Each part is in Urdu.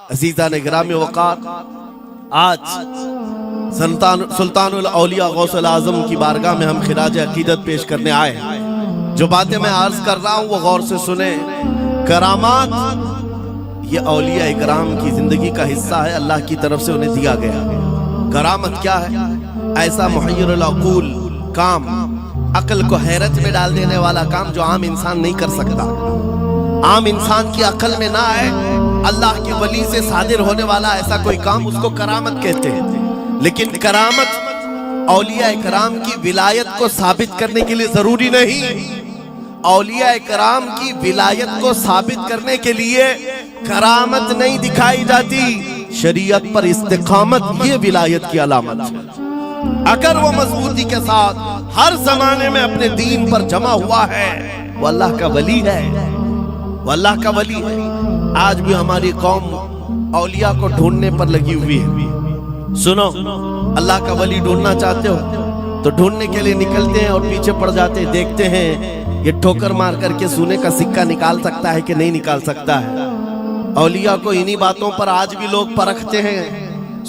عزیزان گرامی وقار، آج سلطان الاولیاء غوث العظم کی بارگاہ میں ہم خراج عقیدت پیش کرنے آئے ہیں۔ جو باتیں میں عرض کر رہا ہوں وہ غور سے سنیں۔ کرامات یہ اولیاء اکرام کی زندگی کا حصہ ہے، اللہ کی طرف سے انہیں دیا گیا۔ کرامت کیا ہے؟ ایسا محیر العقول کام، عقل کو حیرت میں ڈال دینے والا کام جو عام انسان نہیں کر سکتا، عام انسان کی عقل میں نہ آئے، اللہ کے ولی سے صادر ہونے والا ایسا کوئی کام، اس کو کرامت کہتے ہیں۔ لیکن کرامت اولیاء اکرام کی ولایت کو ثابت کرنے کے لیے ضروری نہیں۔ اولیاء اکرام کی ولایت کو ثابت کرنے کے لیے کرامت نہیں دکھائی جاتی، شریعت پر استقامت یہ ولایت کی علامت ہے۔ اگر وہ مضبوطی کے ساتھ ہر زمانے میں اپنے دین پر جمع ہوا ہے، وہ اللہ کا ولی ہے، وہ اللہ کا ولی ہے۔ آج بھی ہماری قوم اولیاء کو ڈھونڈنے پر لگی ہوئی ہے۔ سنو، اللہ کا ولی ڈھونڈنا چاہتے ہو تو ڈھونڈنے کے لیے نکلتے ہیں اور پیچھے پڑ جاتے ہیں، دیکھتے ہیں یہ ٹھوکر مار کر کے سونے کا سکہ نکال سکتا ہے کہ نہیں نکال سکتا ہے۔ اولیاء کو انہی باتوں پر آج بھی لوگ پرکھتے ہیں،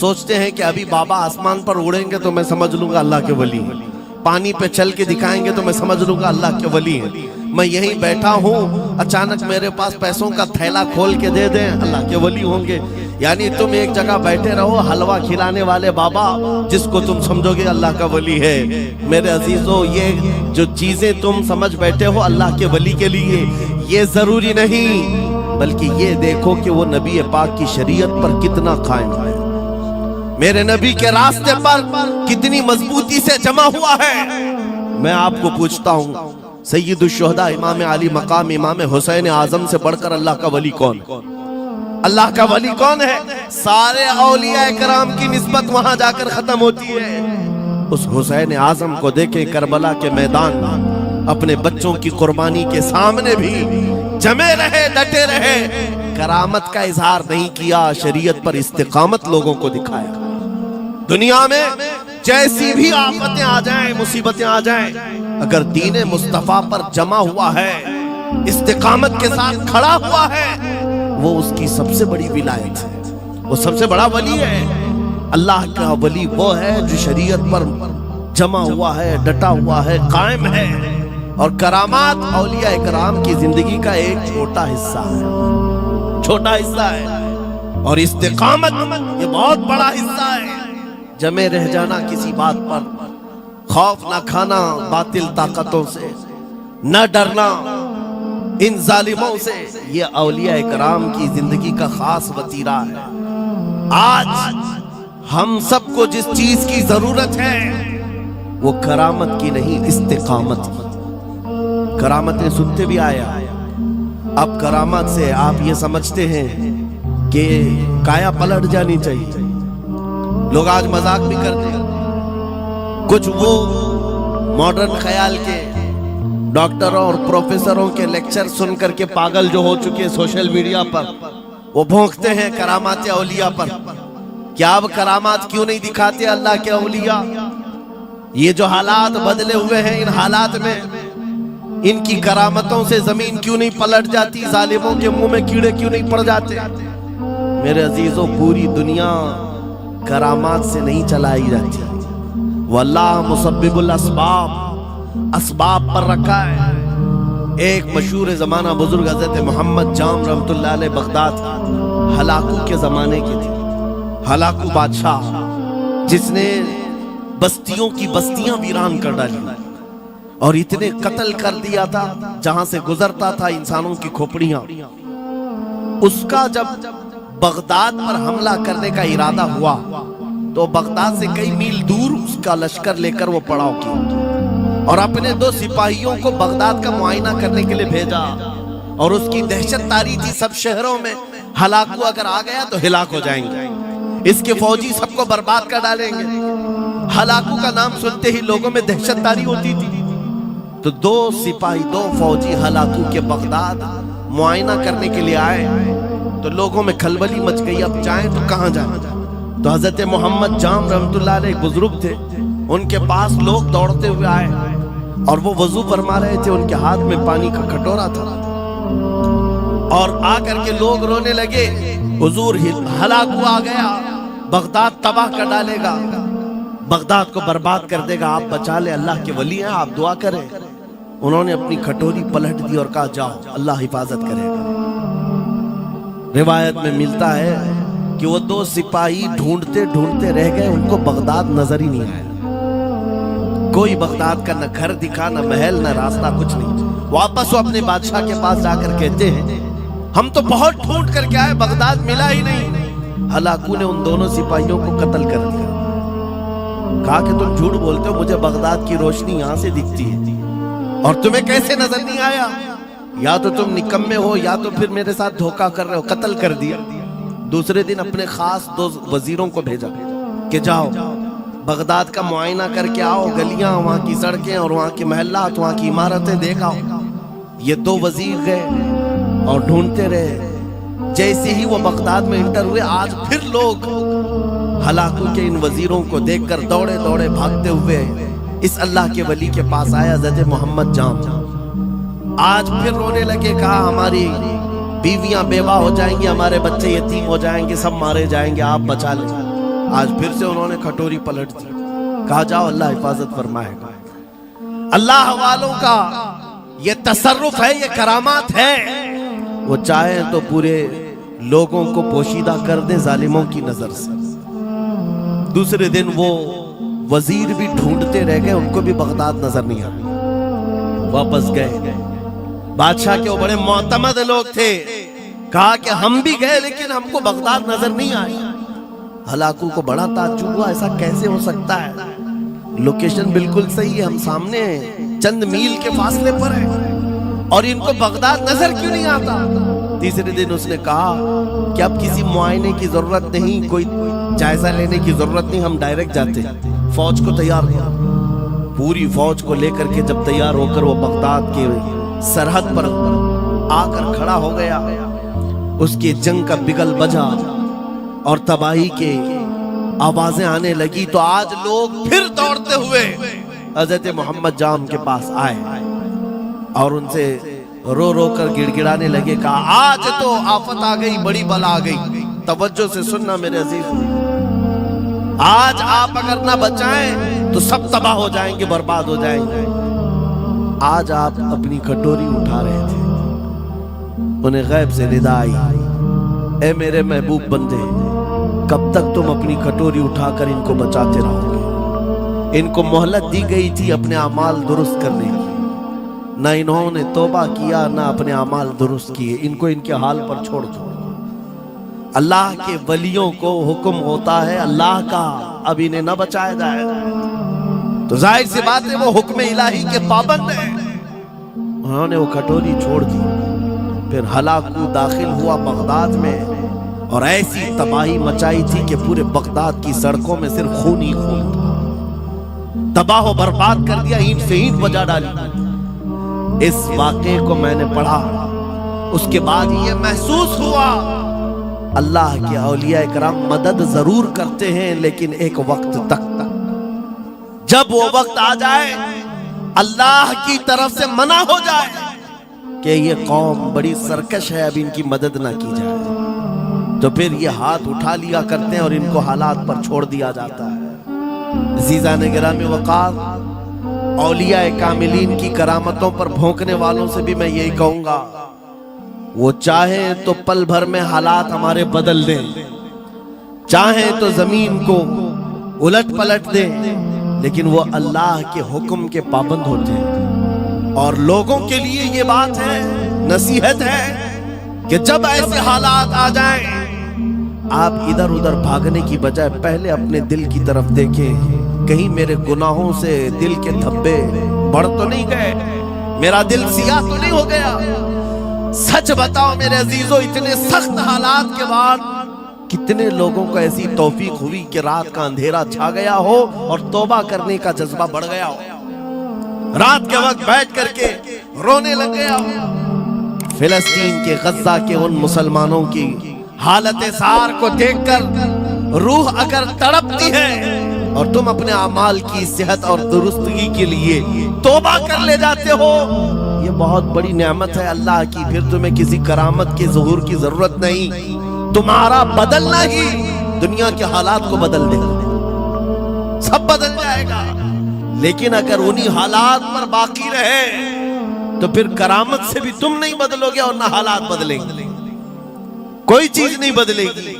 سوچتے ہیں کہ ابھی بابا آسمان پر اڑیں گے تو میں سمجھ لوں گا اللہ کے ولی ہیں، پانی پہ چل کے دکھائیں گے تو میں سمجھ لوں گا اللہ کے ولی ہیں، میں یہیں بیٹھا ہوں اچانک میرے پاس پیسوں کا تھیلا کھول کے دے دیں اللہ کے ولی ہوں گے۔ یعنی تم ایک جگہ بیٹھے رہو، حلوہ کھلانے والے بابا جس کو تم سمجھو گے اللہ کا ولی ہے۔ میرے عزیزو، یہ جو چیزیں تم سمجھ بیٹھے ہو اللہ کے ولی کے لیے، یہ ضروری نہیں، بلکہ یہ دیکھو کہ وہ نبی پاک کی شریعت پر کتنا قائم ہے، میرے نبی کے راستے پر کتنی مضبوطی سے جمع ہوا ہے۔ میں آپ کو پوچھتا ہوں، سید الشہداء امام علی مقام امام حسین اعظم سے بڑھ کر اللہ کا ولی کون؟ اللہ کا ولی کون ہے؟ سارے اولیاء کرام کی نسبت وہاں جا کر ختم ہوتی ہے۔ اس حسین اعظم کو دیکھیں کربلا کے میدان، اپنے بچوں کی قربانی کے سامنے بھی جمے رہے، ڈٹے رہے، کرامت کا اظہار نہیں کیا، شریعت پر استقامت لوگوں کو دکھایا۔ دنیا میں جیسی بھی آفتیں آ جائیں، مصیبتیں آ جائیں، اگر دین مصطفیٰ پر جمع ہوا ہے، استقامت کے ساتھ کھڑا ہوا ہے، وہ اس کی سب سے بڑی ولایت ہے، وہ سب سے بڑا ولی ہے۔ اللہ کا ولی وہ ہے جو شریعت پر جمع ہوا ہے، ڈٹا ہوا ہے، قائم ہے۔ اور کرامات اولیاء اکرام کی زندگی کا ایک چھوٹا حصہ ہے، چھوٹا حصہ ہے، اور استقامت یہ بہت بڑا حصہ ہے۔ جمے رہ جانا کسی بات پر، خوف نہ کھانا باطل طاقتوں سے، نہ ڈرنا ان ظالموں سے، یہ اولیاء اکرام کی زندگی کا خاص وتیرہ ہے۔ آج ہم سب کو جس چیز کی ضرورت ہے وہ کرامت کی نہیں، استقامت کی۔ کرامتیں سنتے بھی آیا، اب کرامت سے آپ یہ سمجھتے ہیں کہ کایا پلٹ جانی چاہیے۔ لوگ آج مذاق بھی کرتے ہیں، کچھ وہ ماڈرن خیال کے ڈاکٹروں اور پروفیسروں کے لیکچر سن کر کے پاگل جو ہو چکے سوشل میڈیا پر، وہ بھونکتے ہیں کرامات اولیاء پر۔ کیا اب کرامات کیوں نہیں دکھاتے اللہ کے اولیاء؟ یہ جو حالات بدلے ہوئے ہیں، ان حالات میں ان کی کرامتوں سے زمین کیوں نہیں پلٹ جاتی؟ ظالموں کے منہ میں کیڑے کیوں نہیں پڑ جاتے؟ میرے عزیزوں، پوری دنیا کرامات سے نہیں چلائی جاتی، واللہ مسبب الاسباب، اسباب پر رکھا ہے۔ ایک مشہور زمانہ بزرگ حضرت محمد جام رحمت اللہ علیہ بغداد ہلاکو کے زمانے کے تھے، ہلاکو بادشاہ جس نے بستیوں کی بستیاں ویران کر ڈالی اور اتنے قتل کر دیا تھا، جہاں سے گزرتا تھا انسانوں کی کھوپڑیاں۔ اس کا جب بغداد پر حملہ کرنے کا ارادہ ہوا تو بغداد سے کئی میل دور اس کا لشکر لے کر وہ پڑاؤ کیا اور اپنے 2 سپاہیوں کو بغداد کا معائنہ کرنے کے لیے بھیجا، اور اس کی دہشت تاری تھی سب شہروں میں، ہلاکو اگر آ گیا تو ہلاک ہو جائیں گے، اس کے فوجی سب کو برباد کر ڈالیں گے۔ ہلاکو کا نام سنتے ہی لوگوں میں دہشت تاری ہوتی تھی، تو 2 سپاہی 2 فوجی ہلاکو کے بغداد معائنہ کرنے کے لیے آئے، تو لوگوں میں کھلبلی مچ گئی، اب جائیں تو کہاں جائیں؟ تو حضرت محمد جام رحمت اللہ علیہ ایک بزرگ تھے، ان کے پاس لوگ دوڑتے ہوئے آئے اور وہ وضو فرما رہے تھے، ان کے ہاتھ میں پانی کا کٹورا تھا۔ اور آ کر کے لوگ رونے لگے، حضور ہلاک آ گیا، بغداد تباہ کر ڈالے گا، بغداد کو برباد کر دے گا، آپ بچا لے، اللہ کے ولی ہیں، آپ دعا کریں۔ انہوں نے اپنی کھٹوری پلٹ دی اور کہا جاؤ، اللہ حفاظت کرے گا۔ روایت میں ملتا ہے کہ وہ دو سپاہی ڈھونڈتے ڈھونڈتے رہ گئے، ان کو بغداد نظر ہی نہیں آیا، کوئی بغداد کا نہ گھر دکھا، نہ محل، نہ راستہ، کچھ نہیں۔ واپس وہ اپنے بادشاہ کے پاس جا کر کہتے ہیں ہم تو بہت ڈھونڈ کر کے آئے، بغداد ملا ہی نہیں۔ ہلاکو نے ان دونوں سپاہیوں کو قتل کر دیا، کہا کہ تم جھوٹ بولتے ہو، مجھے بغداد کی روشنی یہاں سے دکھتی ہے اور تمہیں کیسے نظر نہیں آیا؟ یا تو تم نکمے ہو یا تو پھر میرے ساتھ دھوکہ کر رہے ہو، قتل کر دیا۔ دوسرے دن اپنے خاص دو وزیروں کو بھیجا کہ جاؤ بغداد کا معائنہ کر کے آؤ، گلیاں، وہاں کی سڑکیں اور وہاں کے محلات، وہاں کی عمارتیں دیکھ آؤ۔ یہ دو وزیر گئے اور ڈھونڈتے رہے، جیسے ہی وہ بغداد میں انٹر ہوئے، آج پھر لوگ ہلاکو کے ان وزیروں کو دیکھ کر دوڑے دوڑے بھاگتے ہوئے اس اللہ کے ولی کے پاس آیا، حضرت محمد جام۔ آج پھر رونے لگے، کہا ہماری بیویاں بیوہ ہو جائیں گی، ہمارے بچے یتیم ہو جائیں گے، سب مارے جائیں گے، آپ بچا لیں۔ آج پھر سے انہوں نے کھٹوری پلٹ دی، کہا جاؤ، اللہ حفاظت فرمائے گا۔ اللہ والوں کا یہ تصرف ہے، یہ کرامات ہے، وہ چاہے تو پورے لوگوں کو پوشیدہ کر دے ظالموں کی نظر سے۔ دوسرے دن وہ وزیر بھی ڈھونڈتے رہ گئے، ان کو بھی بغداد نظر نہیں آئی، واپس گئے۔ بادشاہ کے وہ بڑے معتمد لوگ تھے، کہا کہ ہم بھی گئے لیکن ہم کو بغداد نظر نہیں آئی۔ ہلاکو کو بڑا تعجب ہوا، ایسا کیسے ہو سکتا ہے؟ لوکیشن بالکل صحیح ہے، ہم سامنے ہیں، چند میل کے فاصلے پر ہے، اور ان کو بغداد نظر کیوں نہیں آتا؟ تیسرے دن اس نے کہا کہ اب کسی معائنے کی ضرورت نہیں، کوئی جائزہ لینے کی ضرورت نہیں، ہم ڈائریکٹ جاتے ہیں۔ فوج کو تیار کیا، پوری فوج کو لے کر کے جب تیار ہو کر وہ بغداد کے سرحد پر آ کر کھڑا ہو گیا، اس کے جنگ کا بگل بجا اور تباہی کے آوازیں آنے لگی، تو آج لوگ پھر دوڑتے ہوئے حضرت محمد جام کے پاس آئے اور ان سے رو رو کر گڑ گڑانے لگے، کہا آج تو آفت آ گئی، بڑی بلا آ گئی۔ توجہ سے سننا میرے عزیز، آج آپ اگر نہ بچائیں تو سب تباہ ہو جائیں گے، برباد ہو جائیں گے۔ آج آپ اپنی کھٹوری اٹھا رہے تھے، انہیں غیب سے ندا آئی، اے میرے محبوب بندے، کب تک تم اپنی کھٹوری اٹھا کر ان کو بچاتے رہو گے؟ ان کو مہلت دی گئی تھی اپنے اعمال درست کرنے کی، نہ انہوں نے توبہ کیا نہ اپنے اعمال درست کیے، ان کو ان کے حال پر چھوڑ دو۔ اللہ کے ولیوں کو حکم ہوتا ہے اللہ کا، اب انہیں نہ بچایا جائے تو ظاہر سی بات ہے وہ حکم الہی کے پابند ہیں۔ انہوں نے وہ کھٹوری چھوڑ دی، پھر ہلاکو داخل ہوا بغداد میں اور ایسی تباہی مچائی تھی کہ پورے بغداد کی سڑکوں میں صرف خون ہی خون تھا، تباہ و برباد کر دیا، اینٹ سے اینٹ بجا ڈالی۔ اس واقعے کو میں نے پڑھا، اس کے بعد یہ محسوس ہوا اللہ کے اولیاء کرام مدد ضرور کرتے ہیں، لیکن ایک وقت تک، جب وہ وقت آ جائے اللہ کی طرف سے منع ہو جائے کہ یہ قوم بڑی سرکش ہے، اب ان کی مدد نہ کی جائے، تو پھر یہ ہاتھ اٹھا لیا کرتے ہیں اور ان کو حالات پر چھوڑ دیا جاتا ہے۔ عزیزان گرامی وقار، اولیاء کاملین کی کرامتوں پر بھونکنے والوں سے بھی میں یہی کہوں گا، وہ چاہیں تو پل بھر میں حالات ہمارے بدل دیں، چاہیں تو زمین کو الٹ پلٹ دیں، لیکن وہ اللہ کے حکم کے پابند ہوتے ہیں۔ اور لوگوں کے لیے یہ بات ہے، نصیحت ہے کہ جب ایسے حالات آ جائیں، آپ ادھر ادھر بھاگنے کی بجائے پہلے اپنے دل کی طرف دیکھیں، کہیں میرے گناہوں سے دل کے دھبے بڑھ تو نہیں گئے، میرا دل سیاہ تو نہیں ہو گیا۔ سچ بتاؤ میرے عزیزو، اتنے سخت حالات کے بعد کتنے لوگوں کو ایسی توفیق ہوئی کہ رات کا اندھیرا چھا گیا ہو اور توبہ کرنے کا جذبہ بڑھ گیا ہو، رات کے وقت بیٹھ کر کے رونے لگ گیا ہو۔ فلسطین کے غزہ کے ان مسلمانوں کی حالت سار کو دیکھ کر روح اگر تڑپتی ہے اور تم اپنے اعمال کی صحت اور درستگی کے لیے توبہ کر لے جاتے ہو، یہ بہت بڑی نعمت ہے اللہ کی، پھر تمہیں کسی کرامت کے ظہور کی ضرورت نہیں، تمہارا بدلنا ہی دنیا کے حالات کو بدل دے گا، سب بدل جائے گا۔ لیکن اگر انہی حالات پر باقی رہے تو پھر کرامت سے بھی تم نہیں بدلو گے اور نہ حالات بدلیں گے، کوئی چیز نہیں بدلے گی۔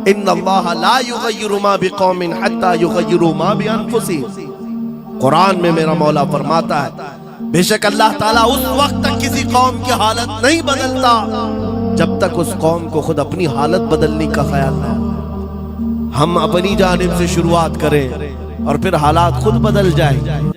ان اللہ لا یغیر ما بقوم حتی یغیروا ما بانفسہم، قرآن میں میرا مولا فرماتا ہے بے شک اللہ تعالیٰ اس وقت تک کسی قوم کی حالت نہیں بدلتا جب تک اس قوم کو خود اپنی حالت بدلنے کا خیال نہ ہو۔ ہم اپنی جانب سے شروعات کریں اور پھر حالات خود بدل جائیں۔